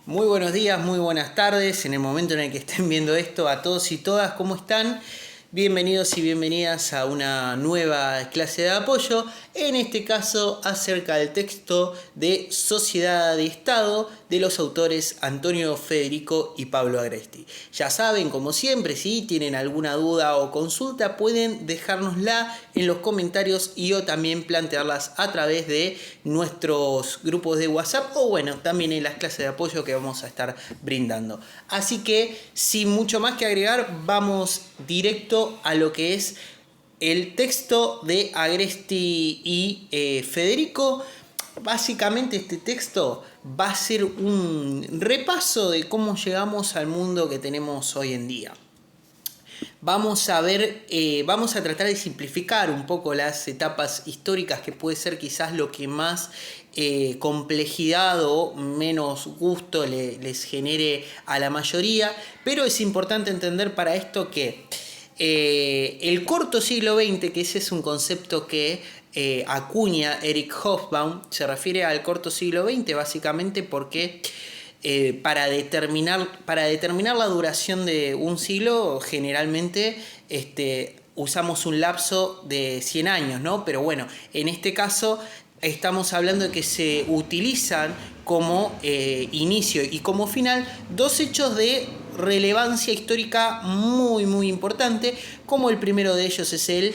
Muy buenos días, muy buenas tardes, en el momento en el que estén viendo esto, a todos y todas, ¿cómo están? Bienvenidos y bienvenidas a una nueva clase de apoyo, en este caso acerca del texto de Sociedad de Estado de los autores Antonio Federico y Pablo Agresti. Ya saben, como siempre, si tienen alguna duda o consulta, pueden dejárnosla en los comentarios y o también plantearlas a través de nuestros grupos de WhatsApp o bueno, también en las clases de apoyo que vamos a estar brindando. Así que, sin mucho más que agregar, vamos directo a lo que es el texto de Agresti y Federico. Básicamente este texto va a ser un repaso de cómo llegamos al mundo que tenemos hoy en día. Vamos a tratar de simplificar un poco las etapas históricas, que puede ser quizás lo que más complejidad o menos gusto les genere a la mayoría, pero es importante entender para esto que el corto siglo XX, que ese es un concepto que acuña Eric Hobsbawm, se refiere al corto siglo XX básicamente porque para determinar la duración de un siglo generalmente usamos un lapso de 100 años, ¿no? Pero bueno, en este caso estamos hablando de que se utilizan como inicio y como final dos hechos de relevancia histórica muy importante, como el primero de ellos es el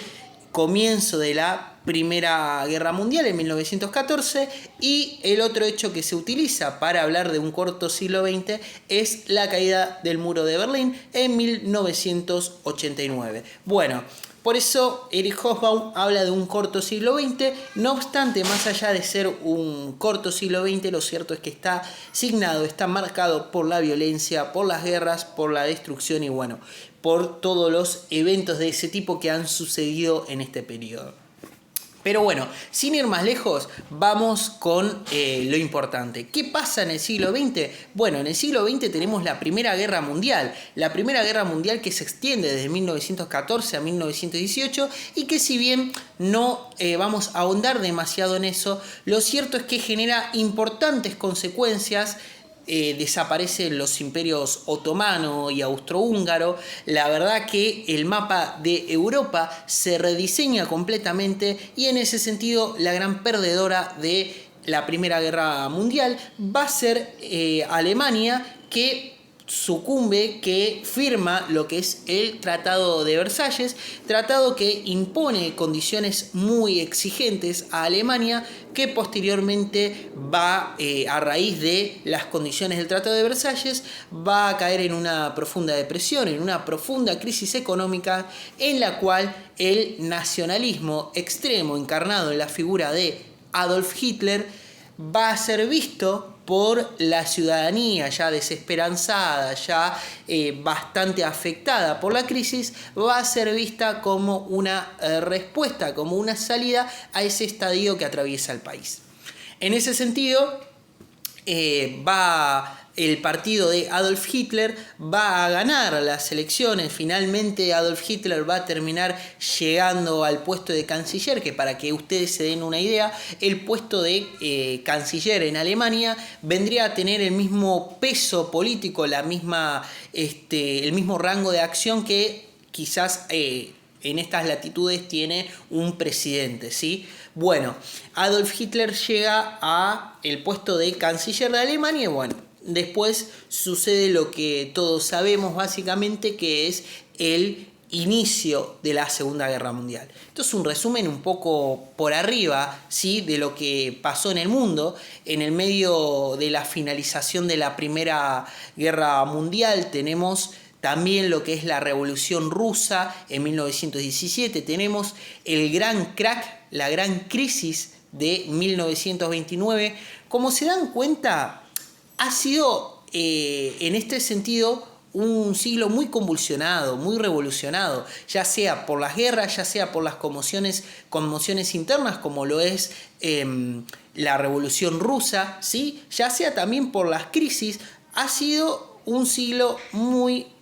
comienzo de la Primera Guerra Mundial en 1914 y el otro hecho que se utiliza para hablar de un corto siglo XX es la caída del muro de Berlín en 1989. Bueno, por eso Eric Hobsbawm habla de un corto siglo XX, no obstante, más allá de ser un corto siglo XX, lo cierto es que está signado, está marcado por la violencia, por las guerras, por la destrucción y bueno, por todos los eventos de ese tipo que han sucedido en este periodo. Pero bueno, sin ir más lejos, vamos con lo importante. ¿Qué pasa en el siglo XX? Bueno, en el siglo XX tenemos la Primera Guerra Mundial. La Primera Guerra Mundial que se extiende desde 1914 a 1918 y que si bien no vamos a ahondar demasiado en eso, lo cierto es que genera importantes consecuencias. Desaparecen los imperios otomano y austrohúngaro. La verdad que el mapa de Europa se rediseña completamente y en ese sentido la gran perdedora de la Primera Guerra Mundial va a ser Alemania, que sucumbe, que firma lo que es el Tratado de Versalles, tratado que impone condiciones muy exigentes a Alemania, que posteriormente va, a raíz de las condiciones del Tratado de Versalles, va a caer en una profunda depresión, en una profunda crisis económica, en la cual el nacionalismo extremo encarnado en la figura de Adolf Hitler va a ser visto por la ciudadanía ya desesperanzada, ya bastante afectada por la crisis, va a ser vista como una respuesta, como una salida a ese estadio que atraviesa el país. En ese sentido, el partido de Adolf Hitler va a ganar las elecciones. Finalmente Adolf Hitler va a terminar llegando al puesto de canciller, que para que ustedes se den una idea, el puesto de canciller en Alemania vendría a tener el mismo peso político, el mismo rango de acción que quizás en estas latitudes tiene un presidente, ¿sí? Bueno, Adolf Hitler llega a el puesto de canciller de Alemania y bueno, después sucede lo que todos sabemos básicamente, que es el inicio de la Segunda Guerra Mundial. Esto es un resumen un poco por arriba, ¿sí?, de lo que pasó en el mundo. En el medio de la finalización de la Primera Guerra Mundial tenemos también lo que es la Revolución Rusa en 1917, tenemos el gran crack, la gran crisis de 1929. Como se dan cuenta, ha sido en este sentido un siglo muy convulsionado, muy revolucionado, ya sea por las guerras, ya sea por las conmociones internas, como lo es la Revolución Rusa, ¿sí?, ya sea también por las crisis. Ha sido un siglo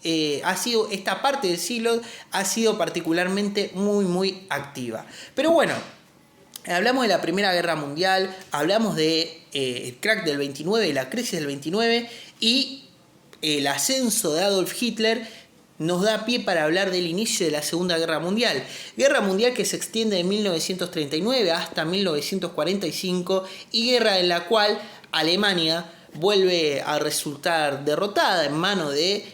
esta parte del siglo ha sido particularmente muy activa. Pero bueno, hablamos de la Primera Guerra Mundial, hablamos de el crack del 29, la crisis del 29 y el ascenso de Adolf Hitler nos da pie para hablar del inicio de la Segunda Guerra Mundial. Guerra Mundial que se extiende de 1939 hasta 1945 y guerra en la cual Alemania vuelve a resultar derrotada en manos de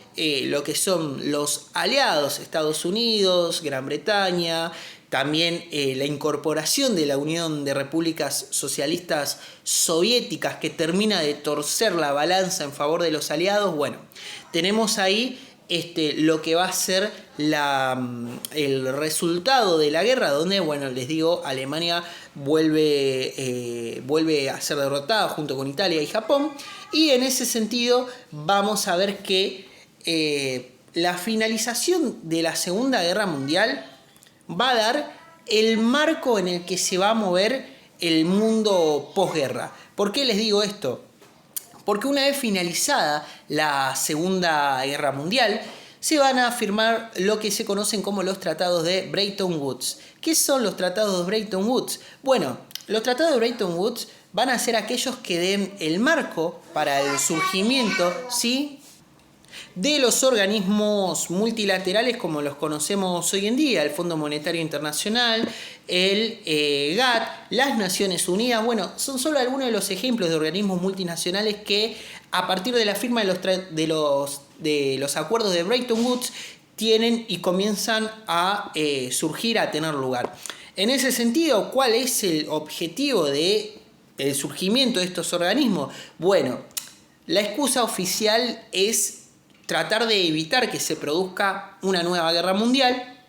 lo que son los aliados, Estados Unidos, Gran Bretaña, también la incorporación de la Unión de Repúblicas Socialistas Soviéticas que termina de torcer la balanza en favor de los aliados. Bueno, tenemos ahí lo que va a ser el resultado de la guerra, donde, bueno, les digo, Alemania vuelve a ser derrotada junto con Italia y Japón, y en ese sentido vamos a ver que la finalización de la Segunda Guerra Mundial va a dar el marco en el que se va a mover el mundo posguerra. ¿Por qué les digo esto? Porque una vez finalizada la Segunda Guerra Mundial, se van a firmar lo que se conocen como los tratados de Bretton Woods. ¿Qué son los tratados de Bretton Woods? Bueno, los tratados de Bretton Woods van a ser aquellos que den el marco para el surgimiento, ¿sí?, de los organismos multilaterales como los conocemos hoy en día, el Fondo Monetario Internacional, el GATT, las Naciones Unidas. Bueno, son solo algunos de los ejemplos de organismos multinacionales que a partir de la firma de los acuerdos de Bretton Woods tienen y comienzan a surgir, a tener lugar. En ese sentido, ¿cuál es el objetivo del surgimiento de estos organismos? Bueno, la excusa oficial es tratar de evitar que se produzca una nueva guerra mundial.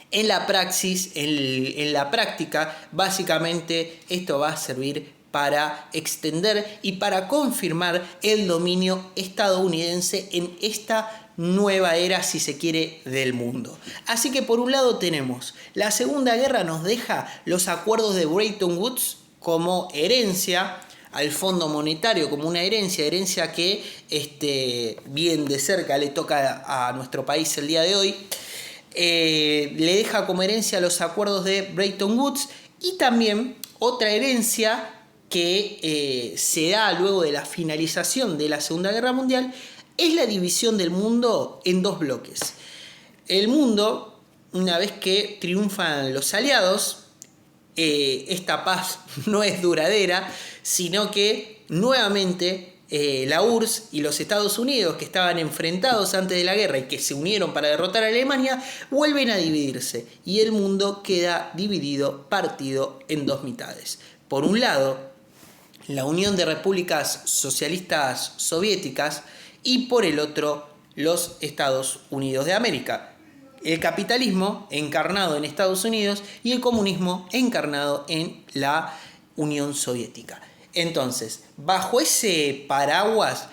En la praxis, en la práctica, básicamente esto va a servir para extender y para confirmar el dominio estadounidense en esta nueva era, si se quiere, del mundo. Así que por un lado tenemos, la Segunda Guerra nos deja los acuerdos de Bretton Woods como herencia al Fondo Monetario, como una herencia que bien de cerca le toca a nuestro país el día de hoy. Le deja como herencia los acuerdos de Bretton Woods y también otra herencia que se da luego de la finalización de la Segunda Guerra Mundial es la división del mundo en dos bloques. El mundo, una vez que triunfan los aliados, esta paz no es duradera, sino que nuevamente la URSS y los Estados Unidos, que estaban enfrentados antes de la guerra y que se unieron para derrotar a Alemania, vuelven a dividirse y el mundo queda dividido, partido en dos mitades. Por un lado, la Unión de Repúblicas Socialistas Soviéticas y por el otro, los Estados Unidos de América. El capitalismo encarnado en Estados Unidos y el comunismo encarnado en la Unión Soviética. Entonces, bajo ese paraguas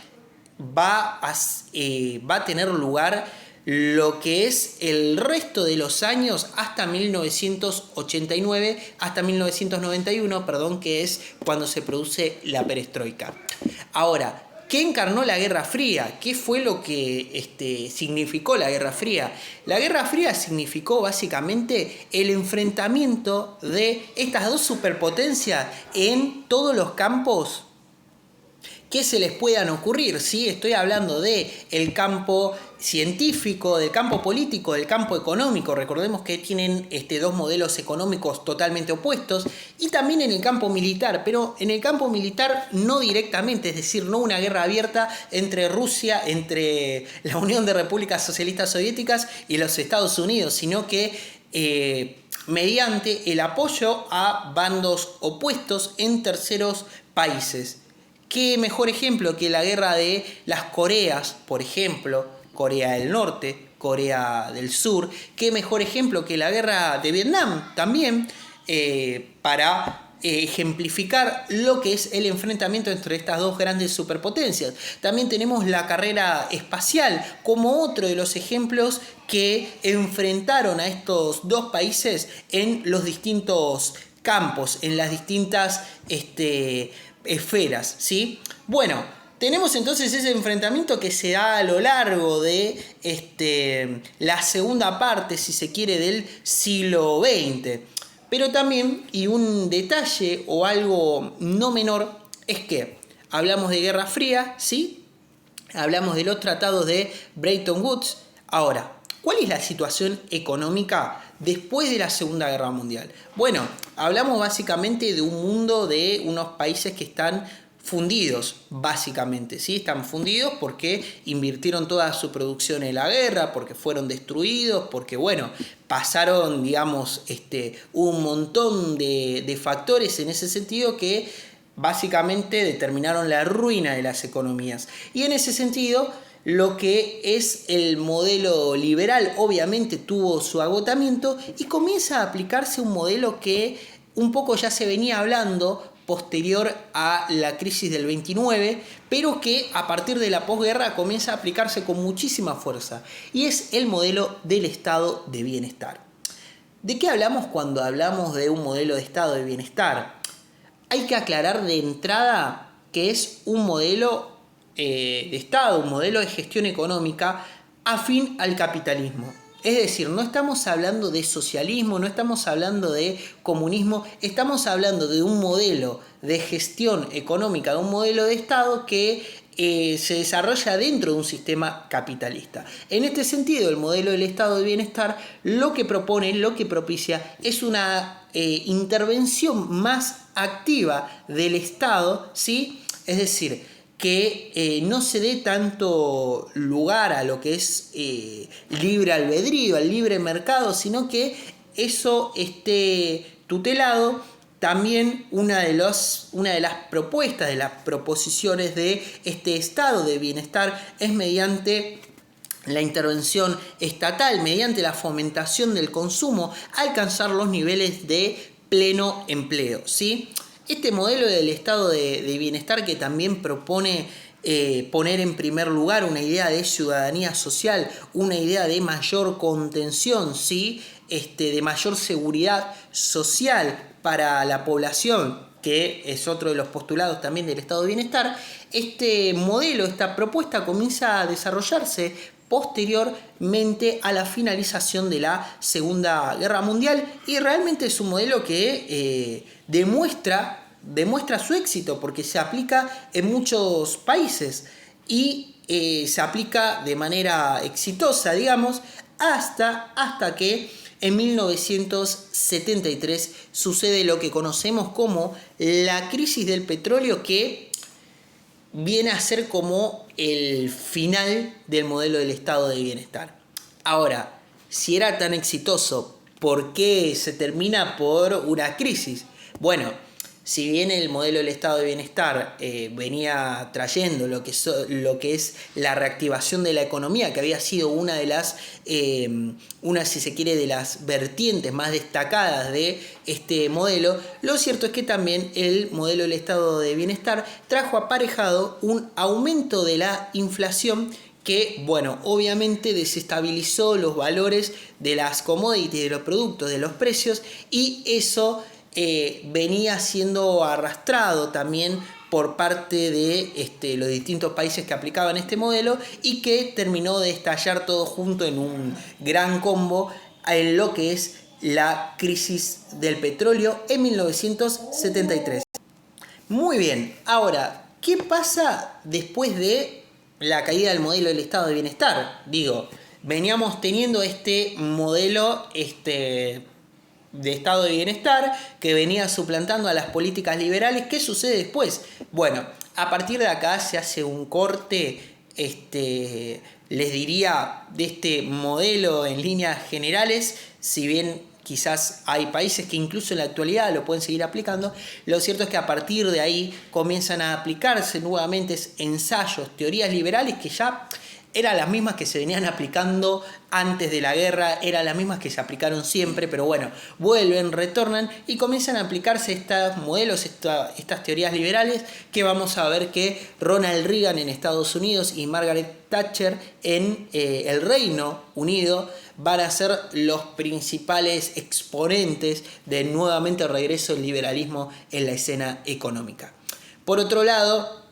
va a tener lugar lo que es el resto de los años hasta 1989, hasta 1991, que es cuando se produce la perestroika. Ahora, ¿qué encarnó la Guerra Fría? ¿Qué fue lo que significó la Guerra Fría? La Guerra Fría significó básicamente el enfrentamiento de estas dos superpotencias en todos los campos que se les puedan ocurrir, ¿sí? Estoy hablando del campo científico, del campo político, del campo económico. Recordemos que tienen dos modelos económicos totalmente opuestos. Y también en el campo militar, pero en el campo militar no directamente, es decir, no una guerra abierta entre Rusia, entre la Unión de Repúblicas Socialistas Soviéticas y los Estados Unidos, sino que mediante el apoyo a bandos opuestos en terceros países. ¿Qué mejor ejemplo que la guerra de las Coreas, por ejemplo, Corea del Norte, Corea del Sur? ¿Qué mejor ejemplo que la guerra de Vietnam también para ejemplificar lo que es el enfrentamiento entre estas dos grandes superpotencias? También tenemos la carrera espacial como otro de los ejemplos que enfrentaron a estos dos países en los distintos campos, en las distintas esferas, ¿sí? Bueno, tenemos entonces ese enfrentamiento que se da a lo largo de la segunda parte, si se quiere, del siglo XX. Pero también, y un detalle o algo no menor, es que hablamos de Guerra Fría, ¿sí? Hablamos de los tratados de Bretton Woods. Ahora, ¿cuál es la situación económica después de la Segunda Guerra Mundial? Bueno, hablamos básicamente de un mundo de unos países que están fundidos, básicamente, ¿sí? Están fundidos porque invirtieron toda su producción en la guerra, porque fueron destruidos, porque, bueno, pasaron, digamos, un montón de factores en ese sentido que básicamente determinaron la ruina de las economías. Y en ese sentido, lo que es el modelo liberal obviamente tuvo su agotamiento y comienza a aplicarse un modelo que un poco ya se venía hablando posterior a la crisis del 29, pero que a partir de la posguerra comienza a aplicarse con muchísima fuerza, y es el modelo del estado de bienestar. ¿De qué hablamos cuando hablamos de un modelo de estado de bienestar? Hay que aclarar de entrada que es un modelo de Estado, un modelo de gestión económica afín al capitalismo. Es decir, no estamos hablando de socialismo, no estamos hablando de comunismo, estamos hablando de un modelo de gestión económica, de un modelo de Estado que se desarrolla dentro de un sistema capitalista. En este sentido, el modelo del estado de bienestar lo que propone, lo que propicia es una intervención más activa del Estado, ¿sí? Es decir, que no se dé tanto lugar a lo que es libre albedrío, al libre mercado, sino que eso esté tutelado. También una de las propuestas, de las proposiciones de este estado de bienestar es mediante la intervención estatal, mediante la fomentación del consumo, alcanzar los niveles de pleno empleo, ¿sí? Este modelo del estado de bienestar que también propone poner en primer lugar una idea de ciudadanía social, una idea de mayor contención, ¿sí? De mayor seguridad social para la población, que es otro de los postulados también del estado de bienestar. Este modelo, esta propuesta comienza a desarrollarse posteriormente a la finalización de la Segunda Guerra Mundial, y realmente es un modelo que demuestra su éxito porque se aplica en muchos países y se aplica de manera exitosa, digamos, hasta que en 1973 sucede lo que conocemos como la crisis del petróleo, que viene a ser como el final del modelo del estado de bienestar. Ahora, si era tan exitoso, ¿por qué se termina por una crisis? Bueno, si bien el modelo del estado de bienestar venía trayendo lo que es la reactivación de la economía, que había sido una de las, si se quiere, de las vertientes más destacadas de este modelo, lo cierto es que también el modelo del estado de bienestar trajo aparejado un aumento de la inflación que, bueno, obviamente desestabilizó los valores de las commodities, de los productos, de los precios, y eso venía siendo arrastrado también por parte de los distintos países que aplicaban este modelo, y que terminó de estallar todo junto en un gran combo en lo que es la crisis del petróleo en 1973. Muy bien, ahora, ¿qué pasa después de la caída del modelo del estado de bienestar? Digo, veníamos teniendo este modelo de estado de bienestar que venía suplantando a las políticas liberales. ¿Qué sucede después? Bueno, a partir de acá se hace un corte, les diría, de este modelo en líneas generales. Si bien quizás hay países que incluso en la actualidad lo pueden seguir aplicando, lo cierto es que a partir de ahí comienzan a aplicarse nuevamente ensayos, teorías liberales que ya eran las mismas que se venían aplicando antes de la guerra, eran las mismas que se aplicaron siempre, pero bueno, vuelven, retornan y comienzan a aplicarse estos modelos, estas teorías liberales, que vamos a ver que Ronald Reagan en Estados Unidos y Margaret Thatcher en el Reino Unido van a ser los principales exponentes del nuevamente regreso del liberalismo en la escena económica. Por otro lado,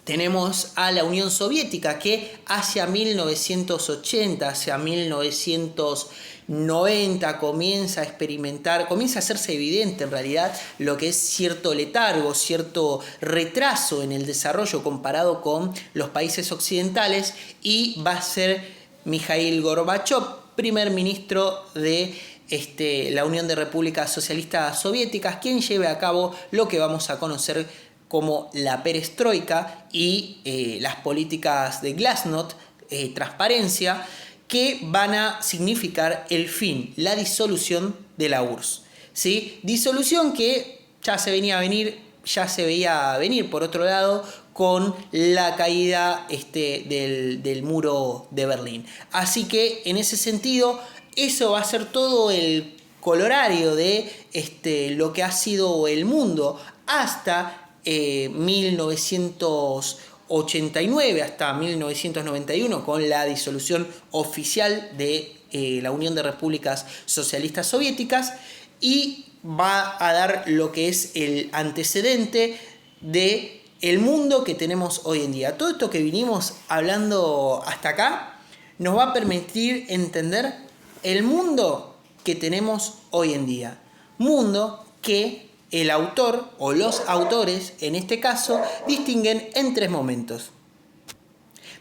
tenemos a la Unión Soviética que hacia 1980, hacia 1990 comienza a experimentar, comienza a hacerse evidente en realidad lo que es cierto letargo, cierto retraso en el desarrollo comparado con los países occidentales, y va a ser Mikhail Gorbachev, primer ministro de la Unión de Repúblicas Socialistas Soviéticas, quien lleve a cabo lo que vamos a conocer como la perestroika y las políticas de glasnost, transparencia, que van a significar el fin, la disolución de la URSS, ¿sí? Disolución que ya se veía venir por otro lado con la caída del muro de Berlín. Así que en ese sentido, eso va a ser todo el colorario de lo que ha sido el mundo hasta 1989 hasta 1991, con la disolución oficial de la Unión de Repúblicas Socialistas Soviéticas, y va a dar lo que es el antecedente de el mundo que tenemos hoy en día. Todo esto que vinimos hablando hasta acá nos va a permitir entender el mundo que tenemos hoy en día. Mundo que el autor o los autores, en este caso, distinguen en 3 momentos.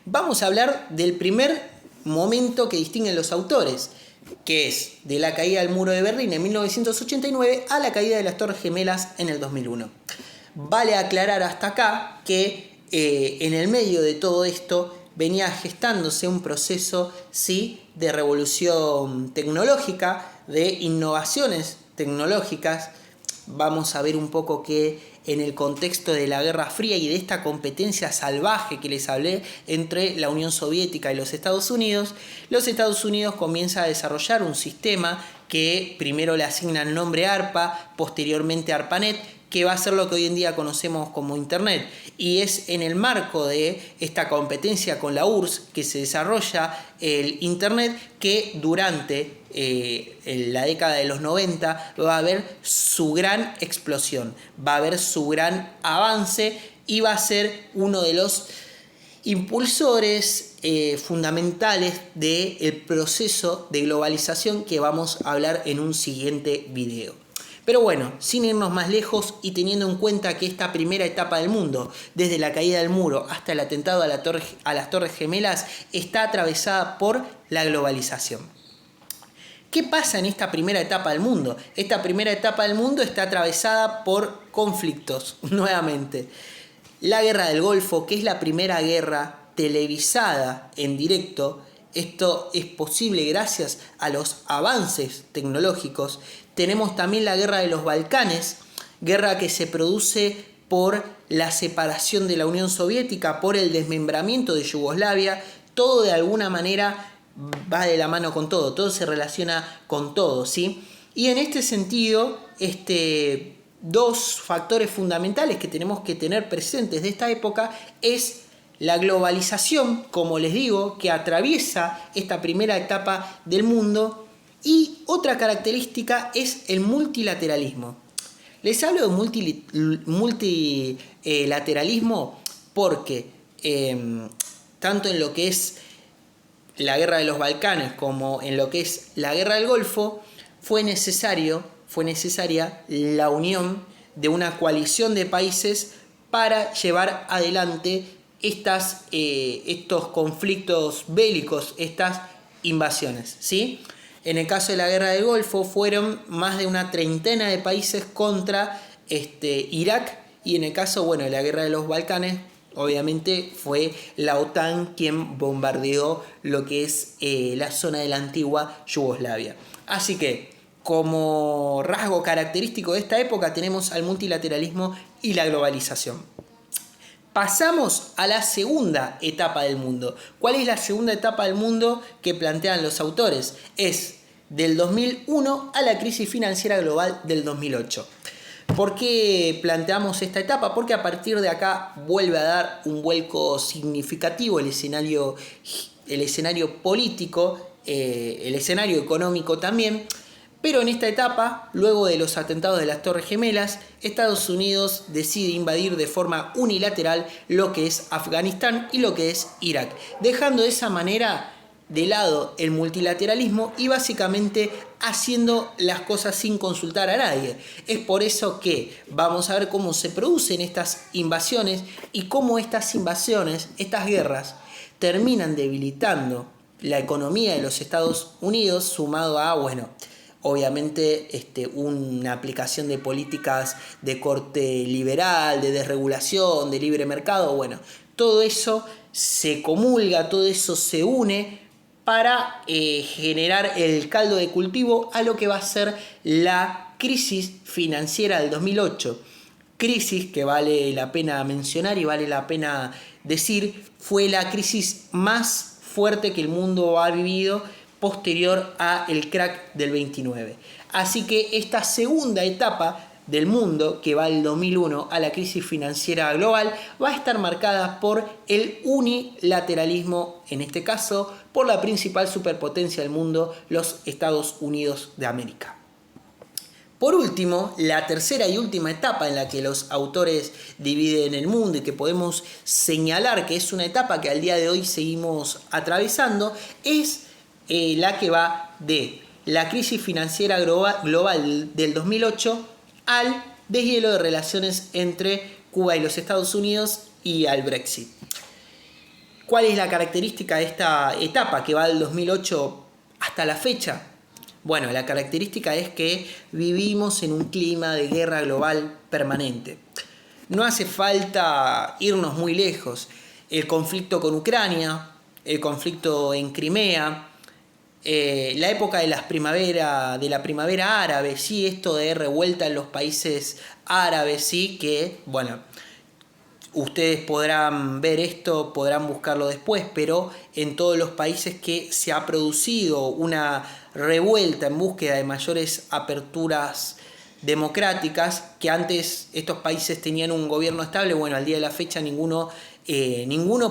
Vamos a hablar del primer momento que distinguen los autores, que es de la caída del muro de Berlín en 1989 a la caída de las Torres Gemelas en el 2001. Vale aclarar hasta acá que en el medio de todo esto venía gestándose un proceso, sí, de revolución tecnológica, de innovaciones tecnológicas. Vamos a ver un poco que en el contexto de la Guerra Fría y de esta competencia salvaje que les hablé entre la Unión Soviética y los Estados Unidos comienza a desarrollar un sistema que primero le asigna el nombre ARPA, posteriormente ARPANET, que va a ser lo que hoy en día conocemos como Internet. Y es en el marco de esta competencia con la URSS que se desarrolla el Internet, que durante la década de los 90 va a haber su gran explosión, va a haber su gran avance, y va a ser uno de los impulsores fundamentales del proceso de globalización que vamos a hablar en un siguiente video. Pero bueno, sin irnos más lejos y teniendo en cuenta que esta primera etapa del mundo, desde la caída del muro hasta el atentado a las Torres Gemelas, está atravesada por la globalización. ¿Qué pasa en esta primera etapa del mundo? Esta primera etapa del mundo está atravesada por conflictos, nuevamente. La Guerra del Golfo, que es la primera guerra televisada en directo. Esto es posible gracias a los avances tecnológicos. Tenemos también la Guerra de los Balcanes, guerra que se produce por la separación de la Unión Soviética, por el desmembramiento de Yugoslavia. Todo de alguna manera va de la mano con todo, todo se relaciona con todo, ¿sí? Y en este sentido, dos factores fundamentales que tenemos que tener presentes de esta época es la globalización, como les digo, que atraviesa esta primera etapa del mundo, y otra característica es el multilateralismo. Les hablo de multilateralismo porque tanto en lo que es la Guerra de los Balcanes como en lo que es la Guerra del Golfo fue necesaria la unión de una coalición de países para llevar adelante estos conflictos bélicos, estas invasiones, ¿sí? En el caso de la Guerra del Golfo fueron más de una treintena de países contra Irak, y en el caso de la Guerra de los Balcanes, obviamente fue la OTAN quien bombardeó lo que es la zona de la antigua Yugoslavia. Así que, como rasgo característico de esta época, tenemos al multilateralismo y la globalización. Pasamos a la segunda etapa del mundo. ¿Cuál es la segunda etapa del mundo que plantean los autores? Es del 2001 a la crisis financiera global del 2008. ¿Por qué planteamos esta etapa? Porque a partir de acá vuelve a dar un vuelco significativo el escenario político, el escenario económico también, Pero en esta etapa, luego de los atentados de las Torres Gemelas, Estados Unidos decide invadir de forma unilateral lo que es Afganistán y lo que es Irak, dejando de esa manera de lado el multilateralismo y básicamente haciendo las cosas sin consultar a nadie. Es por eso que vamos a ver cómo se producen estas invasiones y cómo estas invasiones, estas guerras, terminan debilitando la economía de los Estados Unidos, sumado a, obviamente una aplicación de políticas de corte liberal, de desregulación, de libre mercado. Todo eso se comulga, todo eso se une para generar el caldo de cultivo a lo que va a ser la crisis financiera del 2008. Crisis que vale la pena mencionar y vale la pena decir, fue la crisis más fuerte que el mundo ha vivido posterior al crack del 29. Así que esta segunda etapa del mundo, que va del 2001 a la crisis financiera global, va a estar marcada por el unilateralismo, en este caso por la principal superpotencia del mundo, los Estados Unidos de América. Por último, la tercera y última etapa en la que los autores dividen el mundo y que podemos señalar que es una etapa que al día de hoy seguimos atravesando, es la que va de la crisis financiera global del 2008 al deshielo de relaciones entre Cuba y los Estados Unidos y al Brexit. ¿Cuál es la característica de esta etapa que va del 2008 hasta la fecha? La característica es que vivimos en un clima de guerra global permanente. No hace falta irnos muy lejos. El conflicto con Ucrania, el conflicto en Crimea, la época de la primavera árabe, sí, esto de revuelta en los países árabes, sí, que, ustedes podrán ver esto, podrán buscarlo después, pero en todos los países que se ha producido una revuelta en búsqueda de mayores aperturas democráticas, que antes estos países tenían un gobierno estable, al día de la fecha ninguno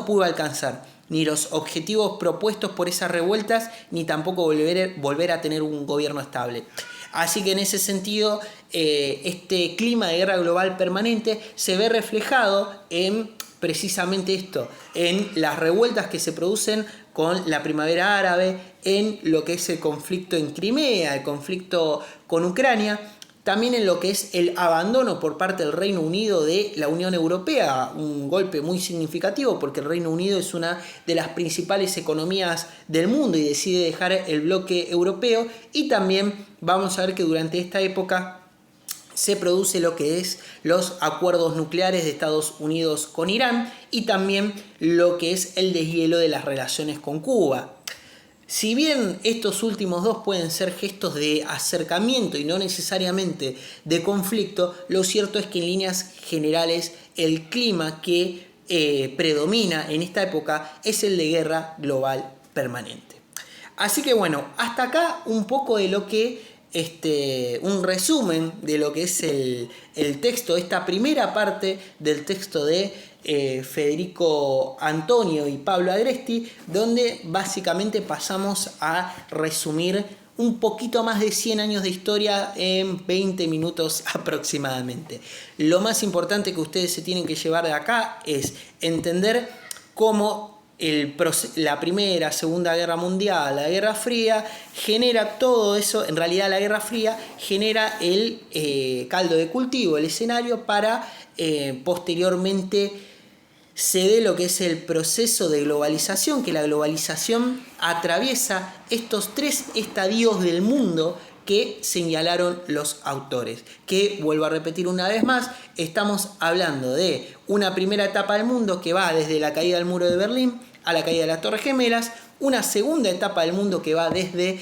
pudo alcanzar ni los objetivos propuestos por esas revueltas, ni tampoco volver a tener un gobierno estable. Así que en ese sentido, este clima de guerra global permanente se ve reflejado en precisamente esto, en las revueltas que se producen con la primavera árabe, en lo que es el conflicto en Crimea, el conflicto con Ucrania, también en lo que es el abandono por parte del Reino Unido de la Unión Europea, un golpe muy significativo porque el Reino Unido es una de las principales economías del mundo y decide dejar el bloque europeo, y también vamos a ver que durante esta época se produce lo que es los acuerdos nucleares de Estados Unidos con Irán y también lo que es el deshielo de las relaciones con Cuba. Si bien estos últimos dos pueden ser gestos de acercamiento y no necesariamente de conflicto, lo cierto es que en líneas generales el clima que predomina en esta época es el de guerra global permanente. Así que hasta acá un poco de lo que un resumen de lo que es el texto, esta primera parte del texto de Federico Antonio y Pablo Agresti, donde básicamente pasamos a resumir un poquito más de 100 años de historia en 20 minutos aproximadamente. Lo más importante que ustedes se tienen que llevar de acá es entender cómo la Primera, Segunda Guerra Mundial, la Guerra Fría, genera todo eso. En realidad la Guerra Fría genera el caldo de cultivo, el escenario para posteriormente se dé lo que es el proceso de globalización, que la globalización atraviesa estos tres estadios del mundo que señalaron los autores. Que, vuelvo a repetir una vez más, estamos hablando de una primera etapa del mundo que va desde la caída del muro de Berlín a la caída de las Torres Gemelas, una segunda etapa del mundo que va desde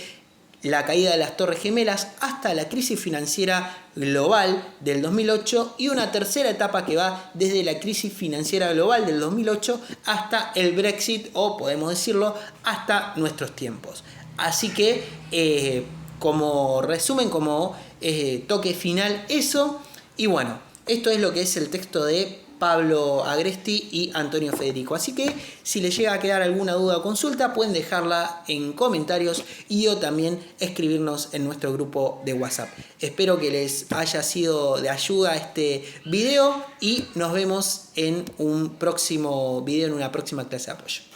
la caída de las Torres Gemelas hasta la crisis financiera global del 2008 y una tercera etapa que va desde la crisis financiera global del 2008 hasta el Brexit, o podemos decirlo, hasta nuestros tiempos. Así que como resumen, como toque final eso, y esto es lo que es el texto de Pablo Agresti y Antonio Federico. Así que si les llega a quedar alguna duda o consulta, pueden dejarla en comentarios y o también escribirnos en nuestro grupo de WhatsApp. Espero que les haya sido de ayuda este video y nos vemos en un próximo video, en una próxima clase de apoyo.